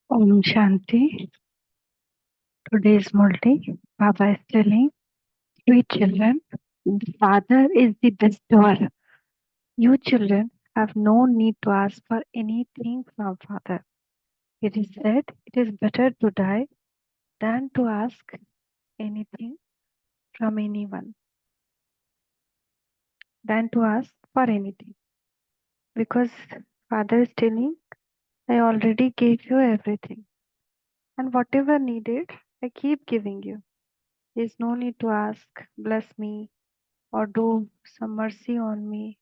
Om Shanti. Today's Murli. Baba is telling, sweet children, the Father is the bestower. You children have no need to ask for anything from Father. It is said it is better to die than to ask anything from anyone, than to ask for anything. Because Father is telling, I already gave you everything. And whatever needed, I keep giving you. There is no need to ask, bless me, or do some mercy on me.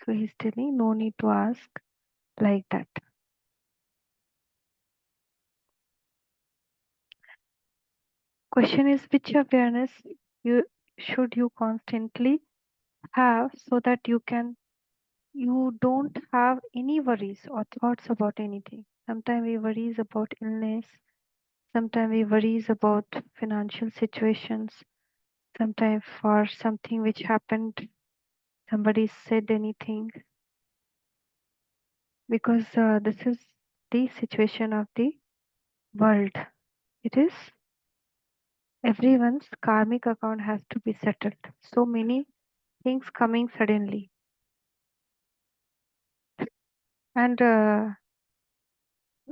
So he's telling no need to ask like that. Question is which awareness you should you constantly have so that you don't have any worries or thoughts about anything. Sometimes we worries about illness, sometimes we worries about financial situations, sometimes for something which happened, somebody said anything, because this is the situation of the world. It is everyone's karmic account has to be settled. So many things coming suddenly. And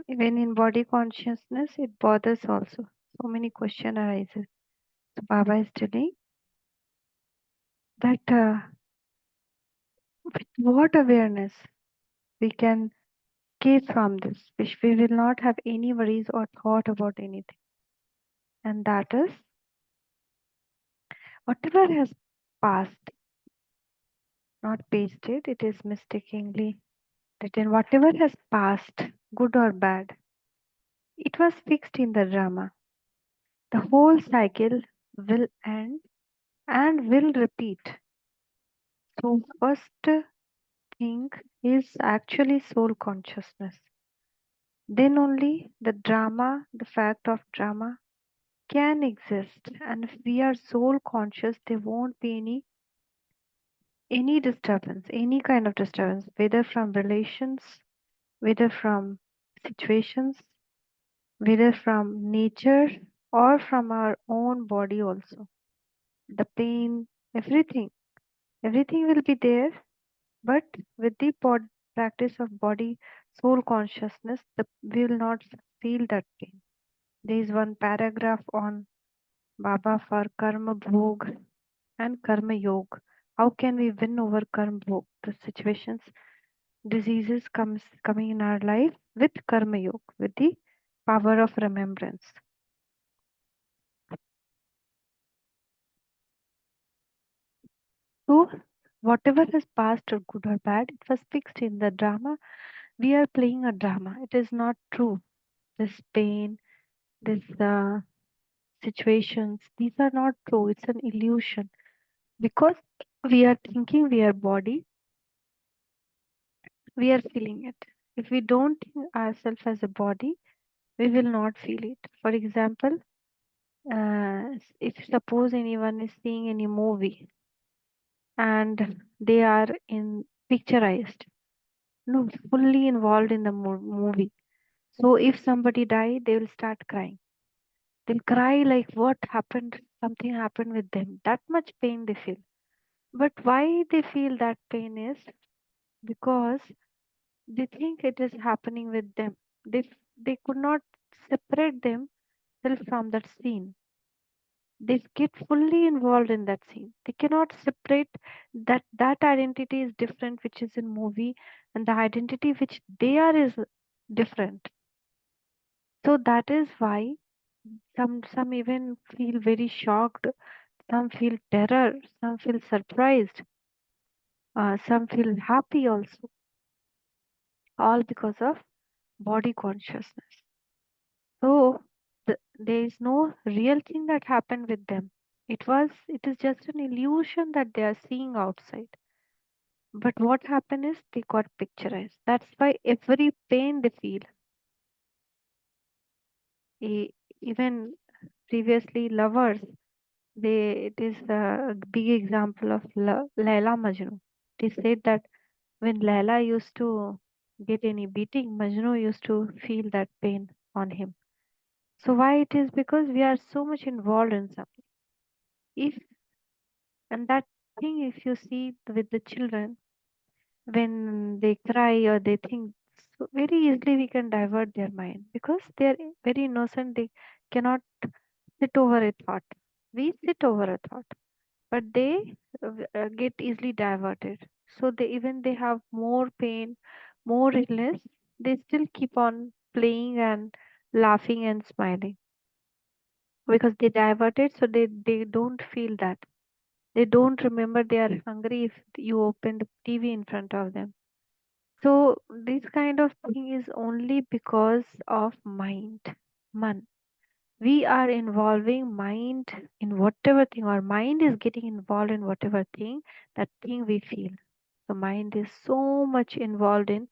when in body consciousness, it bothers also. So many question arises. So Baba is telling that with what awareness we can escape from this, which we will not have any worries or thought about anything. And that is whatever has passed, not pasted, it is mistakenly written. Whatever has passed, good or bad, it was fixed in the drama. The whole cycle will end and will repeat. So, first thing is actually soul consciousness. Then only the drama, the fact of drama can exist. And if we are soul conscious, there won't be any disturbance, any kind of disturbance, whether from relations, whether from situations, whether from nature or from our own body also. The pain, everything, everything will be there, but with the practice of body soul consciousness, we will not feel that pain. There is one paragraph on Baba for Karma Bhog and Karma Yoga. How can we win over Karma Bhog? The situations, diseases coming in our life with Karma Yoga, with the power of remembrance. So whatever has passed or good or bad, it was fixed in the drama. We are playing a drama. It is not true. This pain, this situations, these are not true. It's an illusion because we are thinking we are body, we are feeling it. If we don't think ourselves as a body, we will not feel it. For example, if suppose anyone is seeing any movie and they are in picturized, no, fully involved in the movie. So if somebody die, they will start crying. They'll cry like what happened, something happened with them. That much pain they feel. But why they feel that pain is because they think it is happening with them. They could not separate themselves from that scene. They get fully involved in that scene. They cannot separate that identity is different, which is in movie, and the identity which they are is different. So that is why some even feel very shocked, some feel terror, some feel surprised, some feel happy also, all because of body consciousness. So there is no real thing that happened with them. It is just an illusion that they are seeing outside. But what happened is they got picturized. That's why every pain they feel, e- even previously lovers, it is a big example of Laila Majnu. It is said that when Laila used to get any beating, Majnu used to feel that pain on him. So why it is? Because we are so much involved in something. If and that thing, if you see with the children, when they cry or they think, so very easily we can divert their mind because they are very innocent. They cannot sit over a thought. We sit over a thought, but they get easily diverted. So they, even they have more pain, more illness, they still keep on playing and laughing and smiling because they diverted. So they don't feel that. They don't remember they are hungry if you open the TV in front of them. So this kind of thing is only because of mind. Man. We are involving mind in whatever thing, or mind is getting involved in whatever thing, that thing we feel. The mind is so much involved in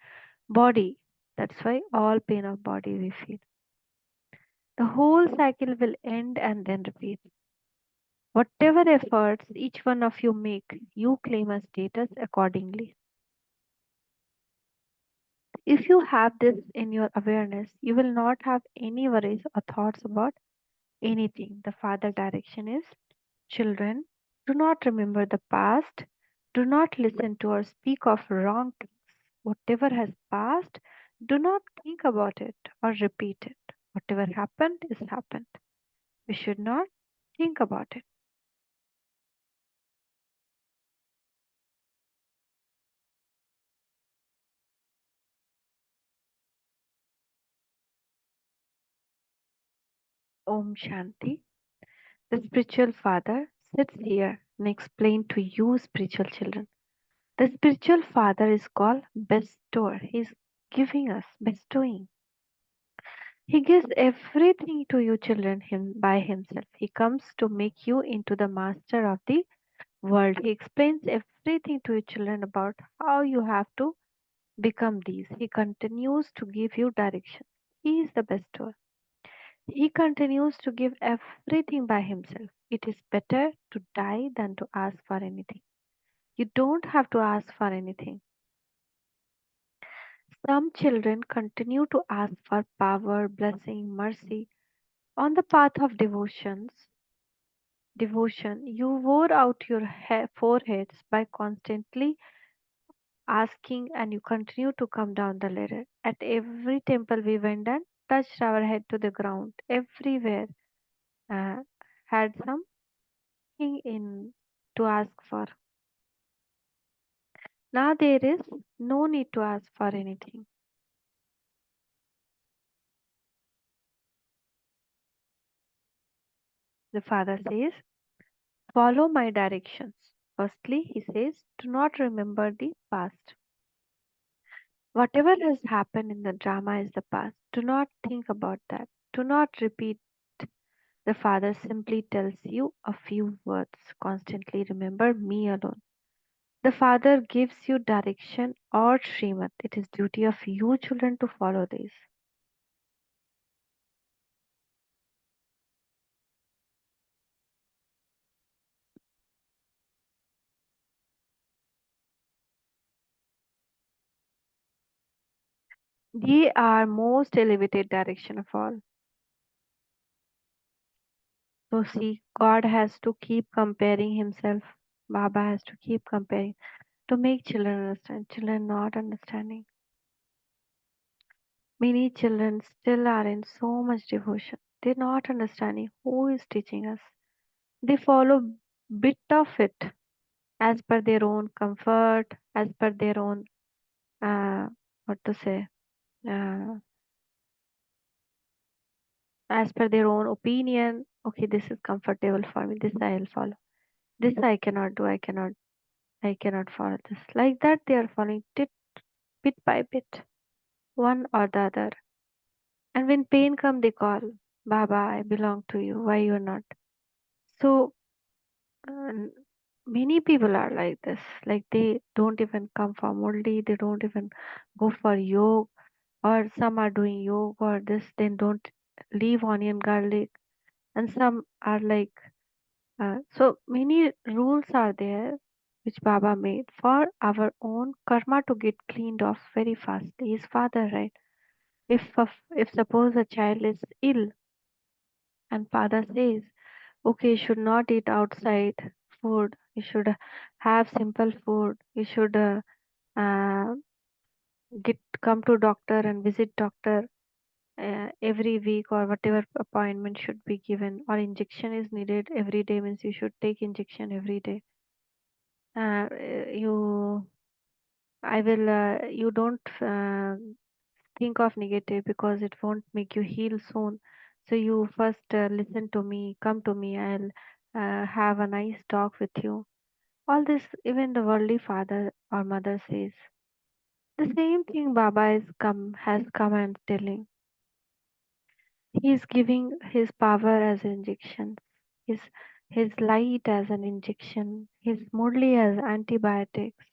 body. That's why all pain of body we feel. The whole cycle will end and then repeat. Whatever efforts each one of you make, you claim a status accordingly. If you have this in your awareness, you will not have any worries or thoughts about anything. The father direction is: children, do not remember the past. Do not listen to or speak of wrong things. Whatever has passed, do not think about it or repeat it. Whatever happened is happened. We should not think about it. Om Shanti. The spiritual father sits here and explains to you, spiritual children. The spiritual father is called bestower. He is giving us, bestowing. He gives everything to you children by himself. He comes to make you into the master of the world. He explains everything to you children about how you have to become these. He continues to give you direction. He is the bestower. He continues to give everything by himself. It is better to die than to ask for anything. You don't have to ask for anything. Some children continue to ask for power, blessing, mercy. On the path of devotion, you wore out your foreheads by constantly asking, and you continue to come down the ladder. At every temple we went and touched our head to the ground. Everywhere uh, had something in to ask for. Now there is no need to ask for anything. The Father says, follow my directions. Firstly, he says, do not remember the past. Whatever has happened in the drama is the past. Do not think about that. Do not repeat. The Father simply tells you a few words. Constantly remember me alone. The Father gives you direction or Srimad. It is duty of you children to follow this. They are most elevated direction of all. So see, God has to keep comparing himself. Baba has to keep comparing to make children understand. Children not understanding. Many children still are in so much devotion. They're not understanding who is teaching us. They follow bit of it as per their own comfort, as per their own what to say, uh, as per their own opinion. Okay, this is comfortable for me. This I'll follow. This I cannot do. I cannot follow this. Like that, they are following it bit by bit, one or the other. And when pain come, they call, Baba, I belong to you. Why you're not? So And many people are like this. Like they don't even come for Murli, they don't even go for yoga, or some are doing yoga or this, then don't leave onion garlic. And some are like, so many rules are there. which Baba made for our own karma to get cleaned off very fastly. His father, right? If suppose a child is ill and father says, okay, you should not eat outside food. You should have simple food. You should uh, get come to doctor and visit doctor every week or whatever appointment should be given or injection is needed every day means you should take injection every day. You I will you don't think of negative because it won't make you heal soon. So you first listen to me, come to me, I'll have a nice talk with you. All this, even the worldly father or mother says. The same thing Baba has come and telling. He is giving his power as injections, his his light as an injection, his Murli as antibiotics.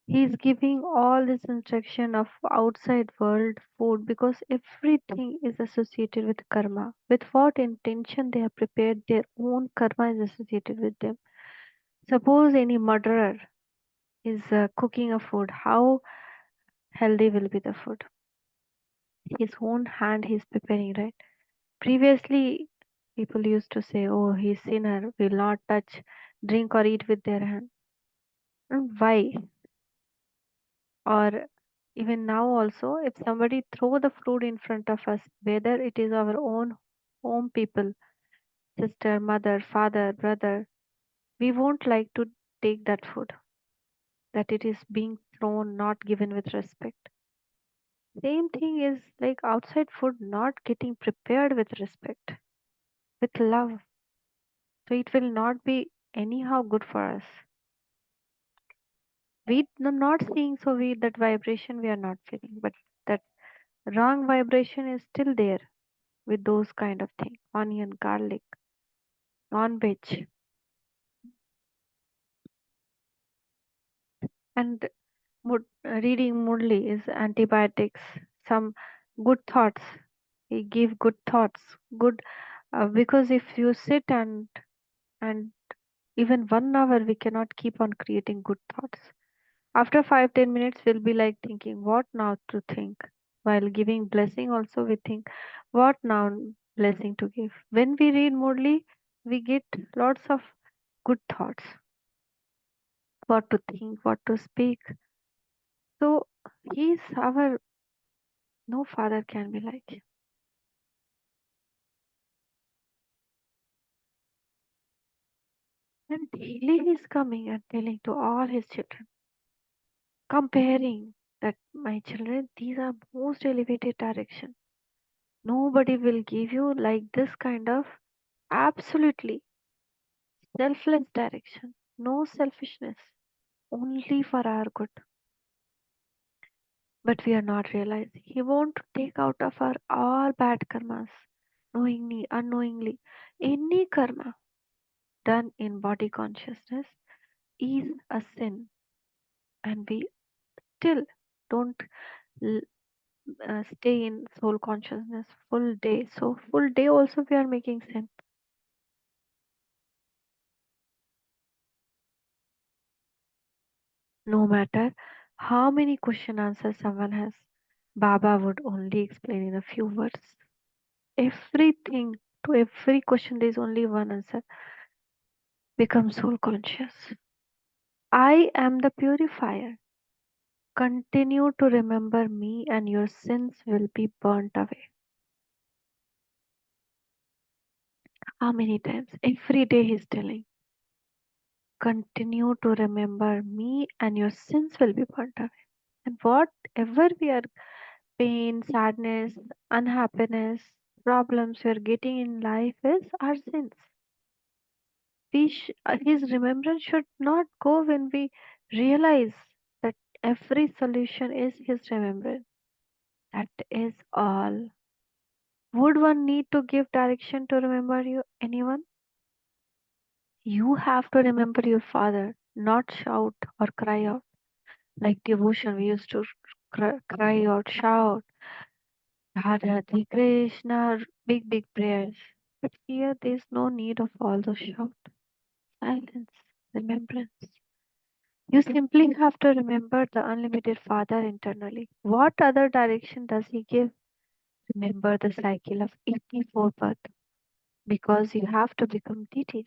He is giving all this instruction of outside world food because everything is associated with karma. With what intention they have prepared, their own karma is associated with them. Suppose any murderer is cooking a food, how healthy will be the food? His own hand he is preparing, right? Previously, people used to say, "Oh, he's sinner, will not touch, drink or eat with their hand." And why? Or even now also, if somebody throw the food in front of us, whether it is our own home people, sister, mother, father, brother, we won't like to take that food. That it is being thrown, not given with respect. Same thing is like outside food not getting prepared with respect, with love. So it will not be anyhow good for us. We are not seeing, so we that vibration we are not feeling, but that wrong vibration is still there with those kind of things, onion, garlic, non-veg, and reading Murli is antibiotics. Some good thoughts. He give good thoughts, good because if you sit and even 1 hour we cannot keep on creating good thoughts. After 5-10 minutes, we'll be like thinking, what now to think? While giving blessing, also we think, what now blessing to give? When we read Murli, we get lots of good thoughts, what to think, what to speak. So he's our, no father can be like him. And daily he's coming and telling to all his children, comparing that my children, these are most elevated direction. Nobody will give you like this kind of absolutely selfless direction, no selfishness, only for our good. But we are not realizing. He wants to take out of our all bad karmas, knowingly, unknowingly. Any karma done in body consciousness is a sin, and we still don't l- stay in soul consciousness full day. So, full day also we are making sin. No matter how many question answers someone has, Baba would only explain in a few words. Everything, to every question, there is only one answer. Become soul conscious. I am the purifier. Continue to remember me, and your sins will be burnt away. How many times? Every day he's telling. Continue to remember me, and your sins will be burnt away. And whatever we are pain, sadness, unhappiness, problems we are getting in life is our sins. His remembrance should not go when we realize that every solution is his remembrance. That is all. Would one need to give direction to remember you anyone? You have to remember your father, not shout or cry out. Like devotion, we used to cry out, shout, Radha Krishna, big, big prayers. But here there's no need of all those shout. Silence, remembrance. You simply have to remember the unlimited Father internally. What other direction does He give? Remember the cycle of 84 births because you have to become deities.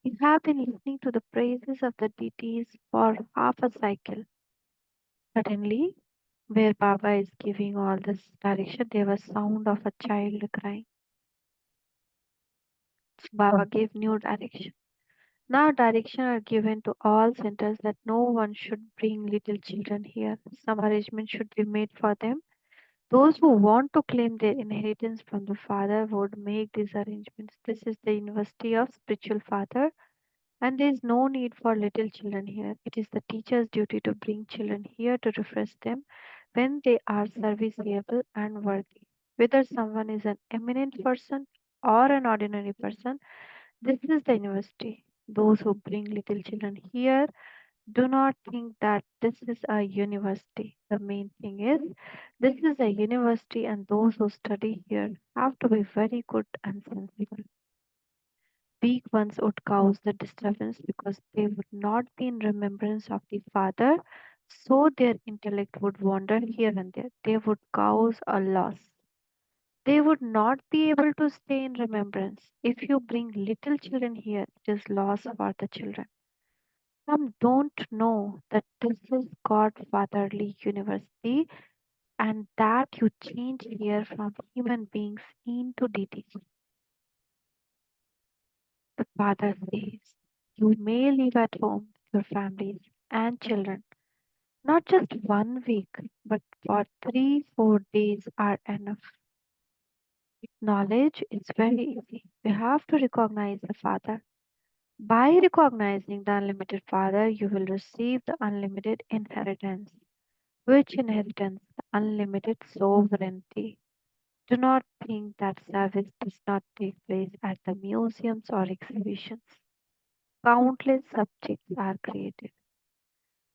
You have been listening to the praises of the deities for half a cycle. Suddenly, where Baba is giving all this direction, there was sound of a child crying. Baba gave new direction. Now direction are given to all centers that no one should bring little children here. Some arrangement should be made for them. Those who want to claim their inheritance from the Father would make these arrangements. This is the University of Spiritual Father, and there is no need for little children here. It is the teacher's duty to bring children here to refresh them when they are serviceable and worthy. Whether someone is an eminent person or an ordinary person, this is the university. Those who bring little children here do not think that this is a university. The main thing is this is a university, and those who study here have to be very good and sensible. Weak ones would cause the disturbance because they would not be in remembrance of the Father, so their intellect would wander here and there. They would cause a loss. They would not be able to stay in remembrance. If you bring little children here, it is loss for the children. Some don't know that this is God Fatherly University and that you change here from human beings into deities. The Father says, you may live at home with your families and children, not just 1 week, but for 3, 4 days are enough. Knowledge is very easy. We have to recognize the Father. By recognizing the unlimited Father, you will receive the unlimited inheritance. Which inheritance? The unlimited sovereignty. Do not think that service does not take place at the museums or exhibitions. Countless subjects are created.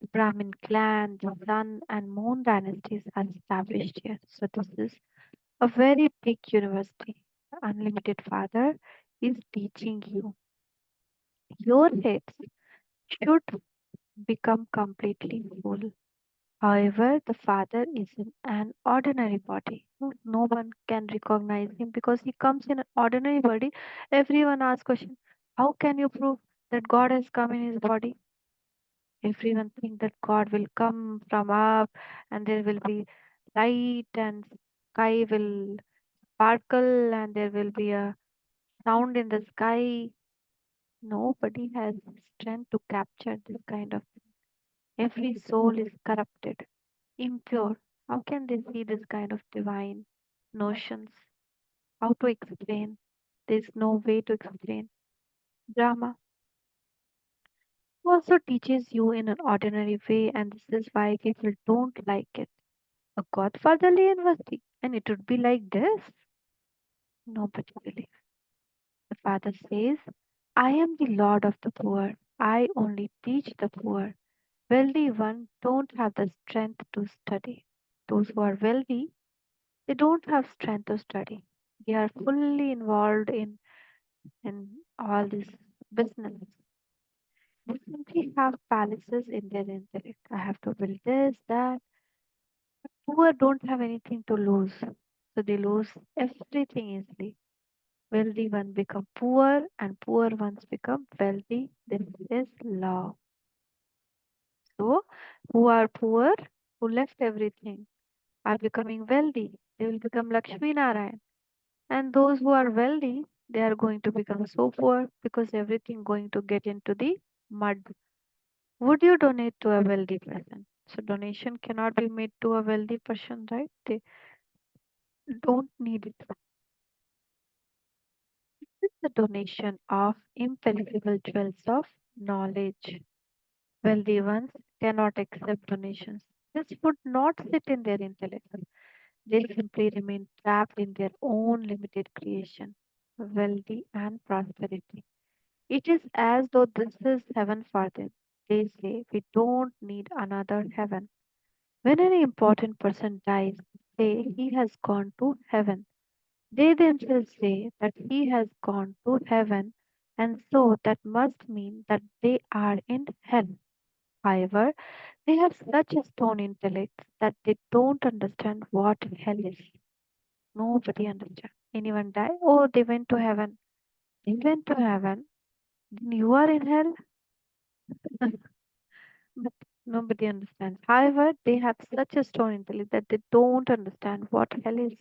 The Brahmin clan, the Sun and Moon dynasties are established here. So this is a very big university. The unlimited Father is teaching you. Your heads should become completely full. However, the Father is in an ordinary body. No one can recognize him because he comes in an ordinary body. Everyone asks question, how can you prove that God has come in his body? Everyone think that God will come from up and there will be light and sky will sparkle and there will be a sound in the sky. Nobody has strength to capture this kind of thing. Every soul is corrupted, impure. How can they see this kind of divine notions? How to explain? There's no way to explain. Drama also teaches you in an ordinary way, and this is why people don't like it. A godfatherly university, and it would be like this. Nobody believes. The father says, I am the Lord of the poor. I only teach the poor. Wealthy ones don't have the strength to study. Those who are wealthy, they don't have strength to study. They are fully involved in all this business. They simply have palaces in their intellect. I have to build this, that. Poor don't have anything to lose. So they lose everything easily. Wealthy ones become poor and poor ones become wealthy. This is law. So who are poor, who left everything, are becoming wealthy. They will become Lakshmi Narayan. And those who are wealthy, they are going to become so poor because everything going to get into the mud. Would you donate to a wealthy person? So donation cannot be made to a wealthy person, right? They don't need it. This is the donation of imperishable jewels of knowledge. Wealthy ones cannot accept donations. This would not sit in their intellect. They simply remain trapped in their own limited creation, wealthy and prosperity. It is as though this is heaven for them. They say, we don't need another heaven. When an important person dies, say he has gone to heaven. They themselves say that he has gone to heaven, and so that must mean that they are in hell. However, they have such a stone intellect that they don't understand what hell is. Nobody understands. Anyone die? Oh, they went to heaven. They went to heaven. Then you are in hell? But nobody understands. However, they have such a strong intellect that they don't understand what hell is.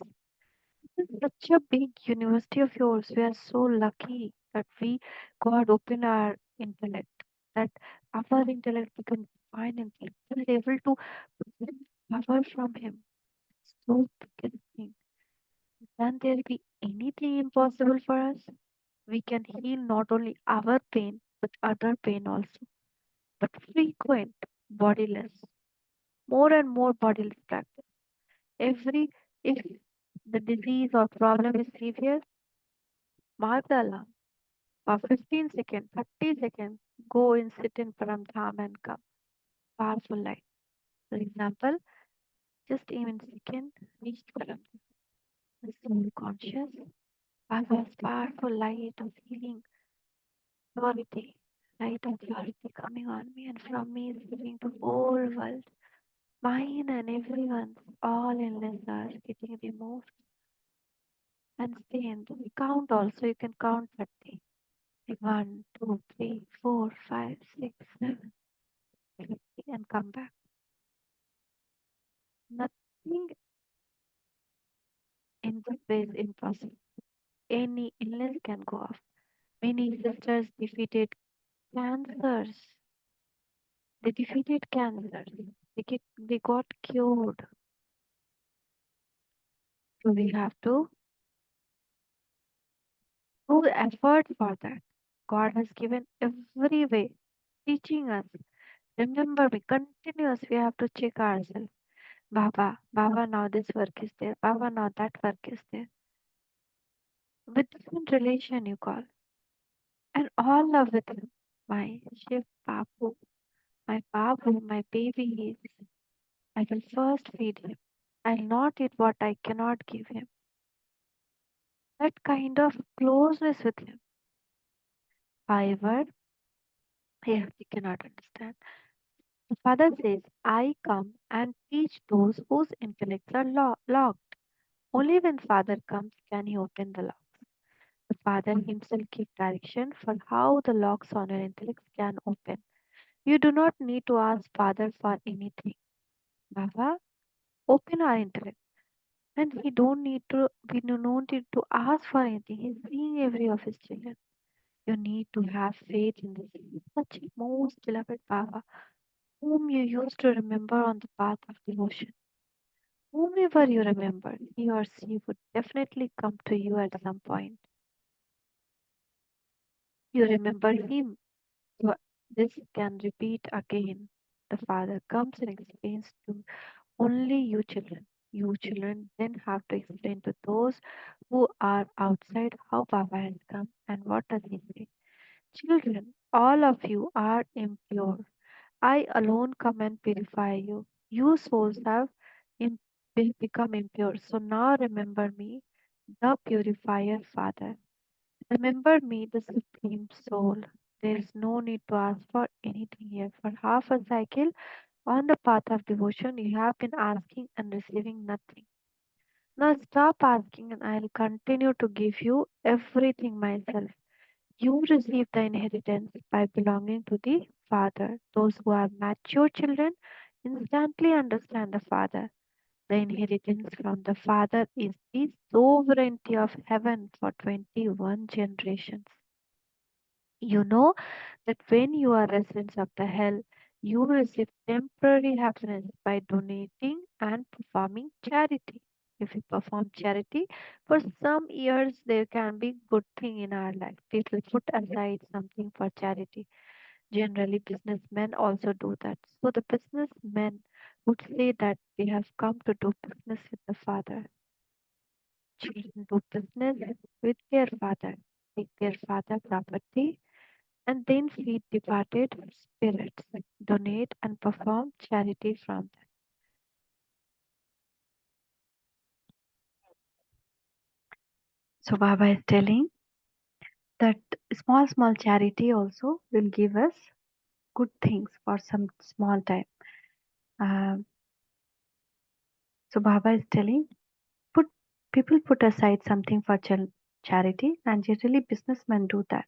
This is such a big university of yours. We are so lucky that we God opened our intellect, that our intellect becomes divine intellect. We are able to receive power from Him. So biggest thing. Can there be anything impossible for us? We can heal not only our pain but other pain also. But frequent bodiless, more and more bodiless practice. Every if the disease or problem is severe, mark the alarm. For 15 seconds, 30 seconds, go and sit in Paramdham and come. Powerful light. For example, just even second, reach Paramdham. The soul conscious, Bhaga's powerful light of healing, purity, light of purity coming on me and from me is giving to whole world. Mine and everyone's, all illness are getting removed and stay in the count also. You can count 30. Like 1, 2, 3, 4, 5, 6, 7, 50 and come back. Nothing in this way is impossible. Any illness can go off. Many sisters defeated cancers. They defeated cancers. They got cured. So we have to do the effort for that. God has given every way, teaching us. Remember, we continuous. We have to check ourselves. Baba, now this work is there. Baba, now that work is there. With different relation you call. And all love with him. My Shiv Babu, my Babu, my baby is. I will first feed him. I'll not eat what I cannot give him. That kind of closeness with him. However, here we cannot understand. The father says, I come and teach those whose intellects are locked. Only when father comes can he open the lock. The Father himself gives direction for how the locks on your intellect can open. You do not need to ask Father for anything. Baba, open our intellect. And we do not need to ask for anything. He's seeing every of his children. You need to have faith in this. Such a most beloved Baba, whom you used to remember on the path of devotion. Whomever you remember, he or she would definitely come to you at some point. You remember him. So this can repeat again. The father comes and explains to only you children. You children then have to explain to those who are outside how Baba has come and what does he say. Children, all of you are impure. I alone come and purify you. You souls have become impure. So now remember me, the purifier Father. Remember me, the Supreme Soul. There is no need to ask for anything here. For half a cycle on the path of devotion, you have been asking and receiving nothing. Now stop asking, and I'll continue to give you everything myself. You receive the inheritance by belonging to the Father. Those who are mature children instantly understand the Father. The inheritance from the Father is the sovereignty of heaven for 21 generations. You know that when you are residents of the hell, you receive temporary happiness by donating and performing charity. If you perform charity, for some years there can be good thing in our life. People put aside something for charity. Generally, businessmen also do that. So the businessmen would say that they have come to do business with the Father. Children do business with their father, take their father property and then feed departed spirits, donate and perform charity from them. So Baba is telling that small charity also will give us good things for some small time. Um, so Baba is telling, put people put aside something for charity, and generally businessmen do that.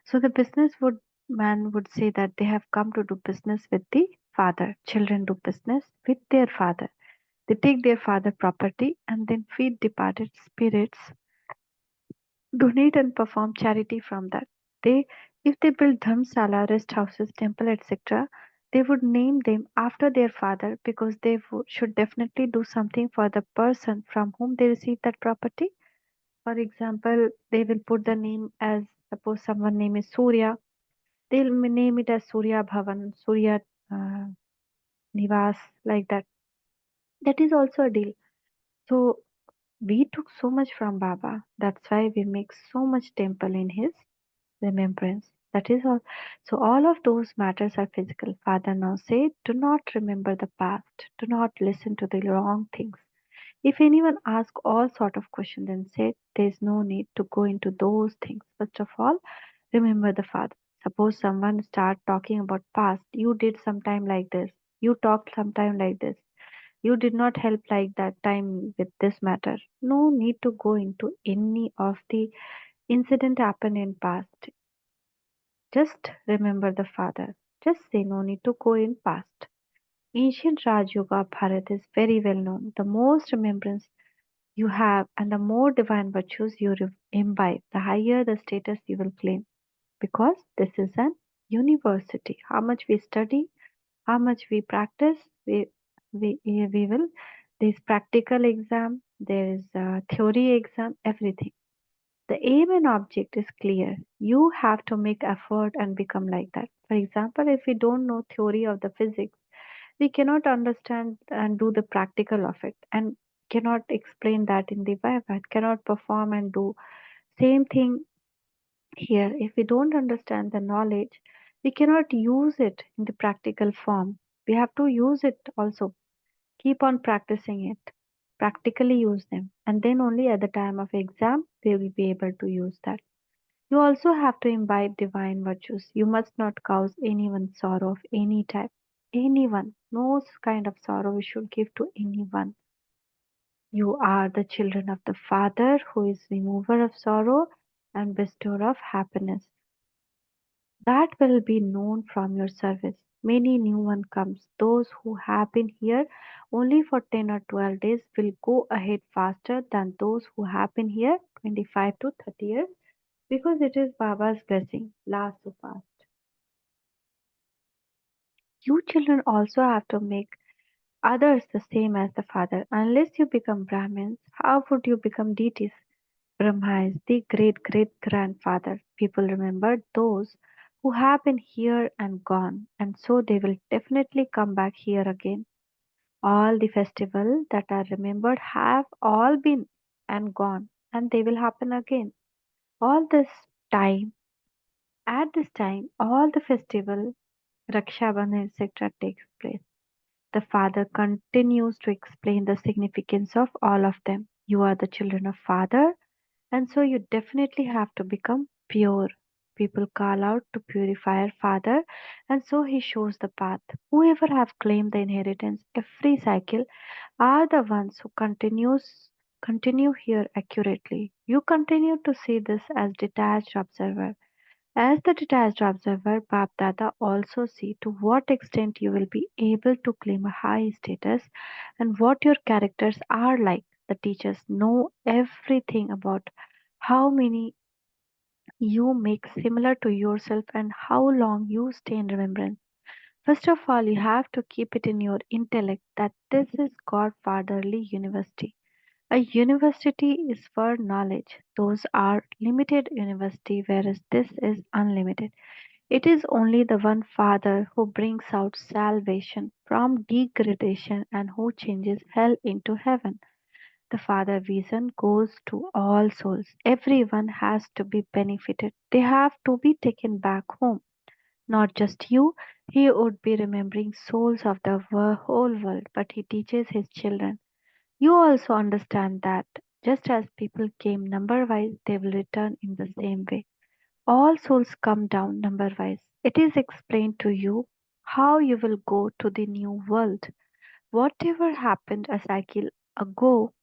So the business would man would say that they have come to do business with the father. Children do business with their father. They take their father property and then feed departed spirits, donate and perform charity from that. They, if they build dharmsala, rest houses, temple, etc., they would name them after their father because they should definitely do something for the person from whom they receive that property. For example, they will put the name as, suppose someone name is Surya, they'll name it as Surya Bhavan, Surya uh, Nivas, like that. That is also a deal. So we took so much from Baba. That's why we make so much temple in his remembrance. That is all. So all of those matters are physical. Father now say, do not remember the past. Do not listen to the wrong things. If anyone asks all sort of questions, then say there is no need to go into those things. First of all, remember the Father. Suppose someone start talking about past. You did sometime like this. You talked sometime like this. You did not help like that time with this matter. No need to go into any of the incident happened in past. Just remember the Father. Just say no need to go in past. Ancient Raj Yoga of Bharat is very well known. The most remembrance you have and the more divine virtues you imbibe, the higher the status you will claim. Because this is an university. How much we study, how much we practice, we will. There is practical exam, there is theory exam, everything. The aim and object is clear. You have to make effort and become like that. For example, if we don't know theory of the physics, we cannot understand and do the practical of it, and cannot explain that in the viva, cannot perform and do same thing here. If we don't understand the knowledge, we cannot use it in the practical form. We have to use it also. Keep on practicing it. Practically use them. And then only at the time of exam, we will be able to use that. You also have to imbibe divine virtues. You must not cause anyone sorrow of any type. Anyone. No kind of sorrow we should give to anyone. You are the children of the Father who is remover of sorrow and bestower of happiness. That will be known from your service. Many new one comes. Those who have been here only for 10 or 12 days will go ahead faster than those who have been here 25 to 30 years because it is Baba's blessing. Last so fast. You children also have to make others the same as the Father. Unless you become Brahmins, how would you become deities? Brahma is the great great grandfather. People remember those who have been here and gone, and so they will definitely come back here again. All the festivals that are remembered have all been and gone, and they will happen again. All this time, at this time, all the festival, Raksha Bandhan, etc., takes place. The father continues to explain the significance of all of them. You are the children of Father, and so you definitely have to become pure. People call out to purifier Father, and so he shows the path. Whoever have claimed the inheritance every cycle are the ones who continue here accurately. You continue to see this as detached observer. As the detached observer, Bap Dada also see to what extent you will be able to claim a high status and what your characters are like. The teachers know everything about how many you make similar to yourself and how long you stay in remembrance. First of all, you have to keep it in your intellect that this is Godfatherly University. A university is for knowledge. Those are limited university, whereas this is unlimited. It is only the one Father who brings out salvation from degradation and who changes hell into heaven. The Father vision goes to all souls. Everyone has to be benefited. They have to be taken back home. Not just you, he would be remembering souls of the whole world, but he teaches his children. You also understand that just as people came number wise, they will return in the same way. All souls come down number wise. It is explained to you how you will go to the new world. Whatever happened a cycle ago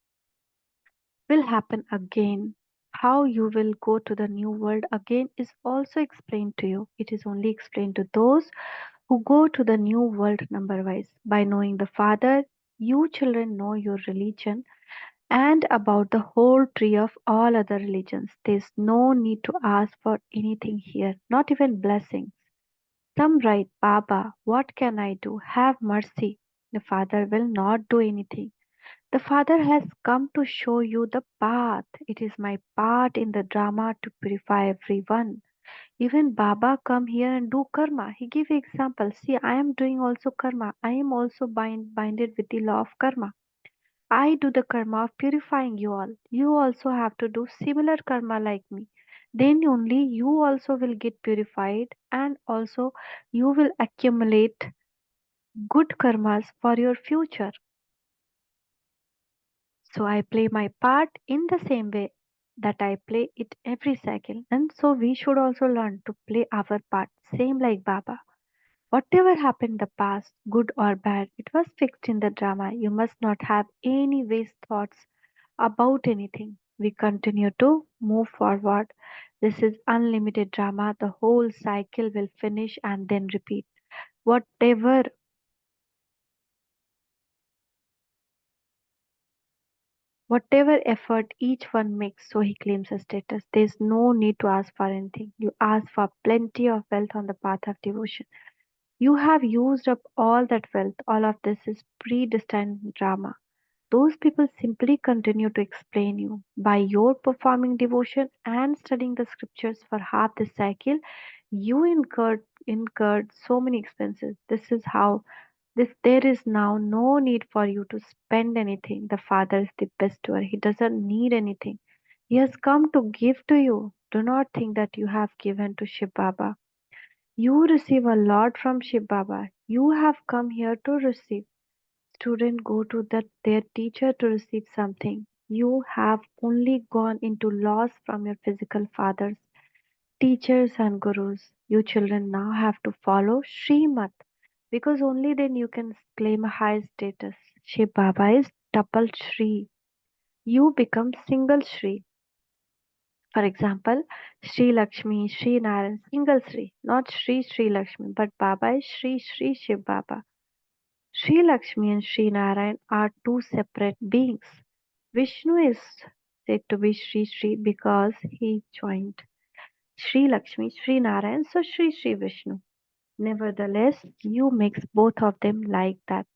will happen again. How you will go to the new world again is also explained to you. It is only explained to those who go to the new world number wise. By knowing the Father, you children know your religion and about the whole tree of all other religions. There is no need to ask for anything here, not even blessings. Some write, Baba, what can I do? Have mercy. The Father will not do anything. The Father has come to show you the path. It is my part in the drama to purify everyone. Even Baba come here and do karma. He give example. See, I am doing also karma. I am also binded with the law of karma. I do the karma of purifying you all. You also have to do similar karma like me. Then only you also will get purified and also you will accumulate good karmas for your future. So I play my part in the same way that I play it every cycle. And so we should also learn to play our part, same like Baba. Whatever happened in the past, good or bad, it was fixed in the drama. You must not have any waste thoughts about anything. We continue to move forward. This is unlimited drama. The whole cycle will finish and then repeat. Whatever Whatever effort each one makes, so he claims a status. There is no need to ask for anything. You ask for plenty of wealth on the path of devotion. You have used up all that wealth. All of this is predestined drama. Those people simply continue to explain you. By your performing devotion and studying the scriptures for half the cycle, you incurred so many expenses. This is how this there is now no need for you to spend anything. The Father is the bestower. He doesn't need anything. He has come to give to you. Do not think that you have given to Shiv Baba. You receive a lot from Shiv Baba. You have come here to receive. Student go to their teacher to receive something. You have only gone into loss from your physical fathers, teachers and gurus. You children now have to follow Srimat because only then you can claim a high status. Shiv Baba is double Shri. You become single Shri. For example, Sri Lakshmi, Sri Narayan, single Sri, not Sri Lakshmi, but Baba is Sri Shiv Baba. Sri Lakshmi and Sri Narayan are two separate beings. Vishnu is said to be Sri because he joined Sri Lakshmi, Sri Narayan, so Sri Vishnu. Nevertheless, you mix both of them like that.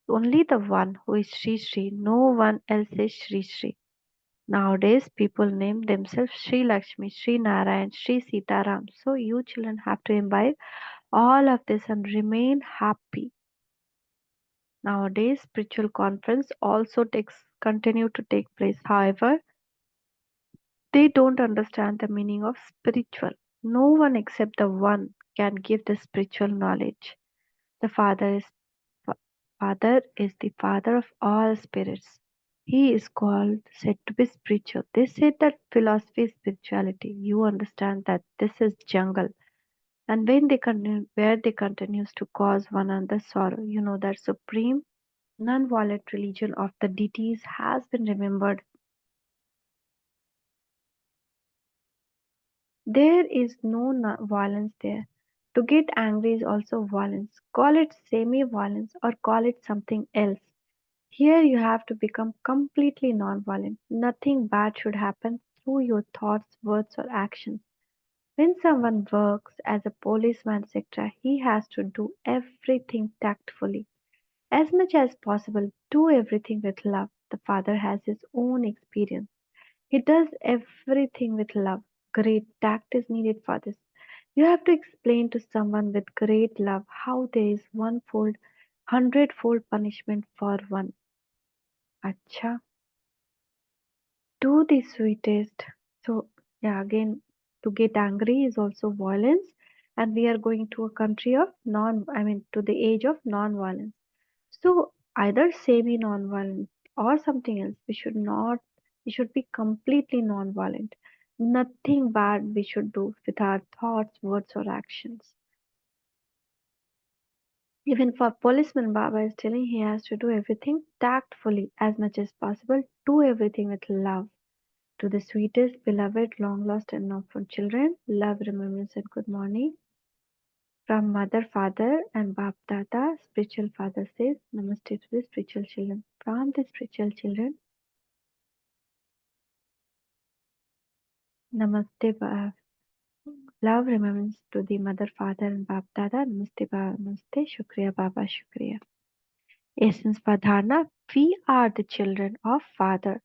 Only the one who is Sri, no one else is Sri. Nowadays, people name themselves Sri Lakshmi, Sri Narayan, Sri Sitaram. So you children have to imbibe all of this and remain happy. Nowadays, spiritual conference also continue to take place. However, they don't understand the meaning of spiritual. No one except the one can give the spiritual knowledge. The Fa- Father is the father of all spirits. He is called said to be spiritual. They say that philosophy is spirituality. You understand that this is jungle. And when they continue where they continues to cause one another sorrow, you know that supreme non-violent religion of the deities has been remembered. There is no violence there. To get angry is also violence. Call it semi-violence or call it something else. Here you have to become completely non-violent. Nothing bad should happen through your thoughts, words, or actions. When someone works as a policeman, etc., he has to do everything tactfully. As much as possible, do everything with love. The father has his own experience. He does everything with love. Great tact is needed for this. You have to explain to someone with great love how there is one-fold, hundredfold punishment for one. Acha, do the sweetest. So, yeah, again, to get angry is also violence, and we are going to a country of to the age of non-violence. So, either semi non-violent or something else. We should not, we should be completely non-violent. Nothing bad we should do with our thoughts, words, or actions. Even for policeman, Baba is telling he has to do everything tactfully as much as possible. Do everything with love. To the sweetest, beloved, long lost, and orphan children, love, remembrance, and good morning. From Mother, Father, and Bap Dada, spiritual father says, Namaste to the spiritual children. From the spiritual children, Namaste, love, remembrance to the Mother, Father, and Bap Dada. Namaste, Namaste, Shukriya, Baba, Shukriya. Essence for dharna, we are the children of Father,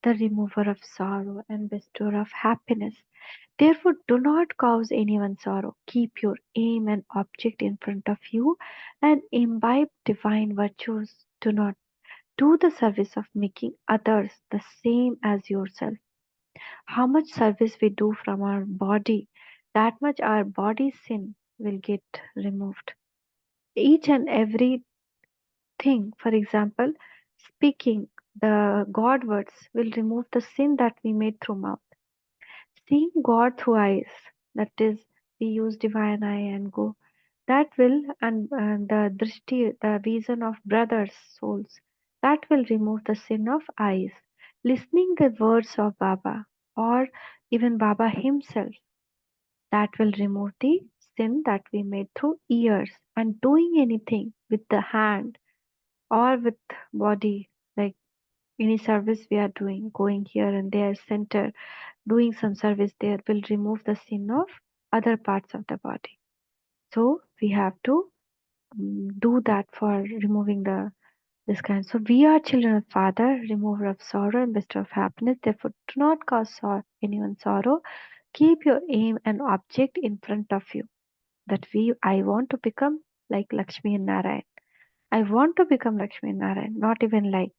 the remover of sorrow and bestower of happiness. Therefore, do not cause anyone sorrow. Keep your aim and object in front of you and imbibe divine virtues. Do not do the service of making others the same as yourself. How much service we do from our body, that much our body's sin will get removed. Each and every thing, for example, speaking the God words will remove the sin that we made through mouth. Seeing God through eyes, that is, we use divine eye and go, that will, and the drishti, the vision of brothers' souls, that will remove the sin of eyes. Listening the words of Baba, or even Baba himself, that will remove the sin that we made through ears. And doing anything with the hand or with body, like any service we are doing, going here and there, center, doing some service there will remove the sin of other parts of the body. So we have to do that for removing the this kind. So we are children of Father, remover of sorrow and bestower of happiness. Therefore, do not cause anyone sorrow. Keep your aim and object in front of you. That I want to become like Lakshmi and Narayan. I want to become Lakshmi and Narayan, not even like,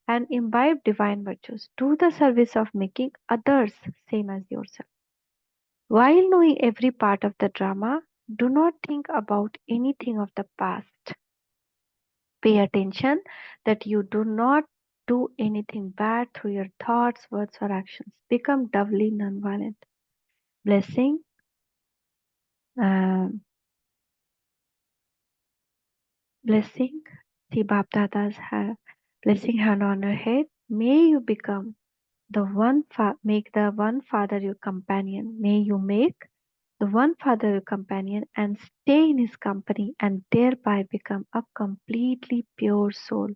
and imbibe divine virtues. Do the service of making others same as yourself. While knowing every part of the drama, do not think about anything of the past. Pay attention that you do not do anything bad through your thoughts, words, or actions. Become doubly nonviolent. Blessing, um, blessing. See Bap Dada's blessing hand on her head. May you become make the one Father your companion. May you make the one Father your companion and stay in his company and thereby become a completely pure soul.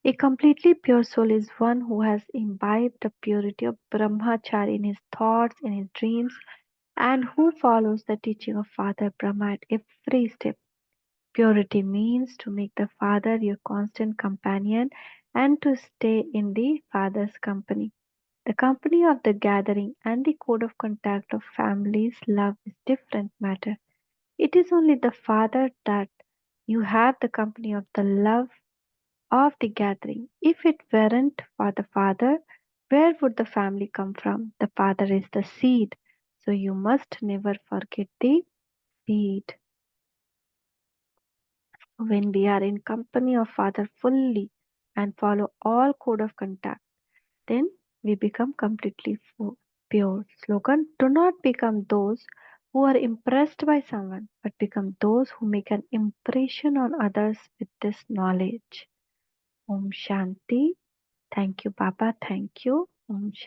A completely pure soul is one who has imbibed the purity of Brahmachari in his thoughts, in his dreams, and who follows the teaching of Father Brahma at every step. Purity means to make the Father your constant companion and to stay in the Father's company. The company of the gathering and the code of contact of families' love is different matter. It is only the Father that you have the company of the love of the gathering. If it weren't for the Father, where would the family come from? The Father is the seed, so you must never forget the seed. When we are in company of Father fully and follow all code of contact, then we become completely pure. Slogan: do not become those who are impressed by someone, but become those who make an impression on others with this knowledge. Om Shanti. Thank you, Baba. Thank you. Om Shanti.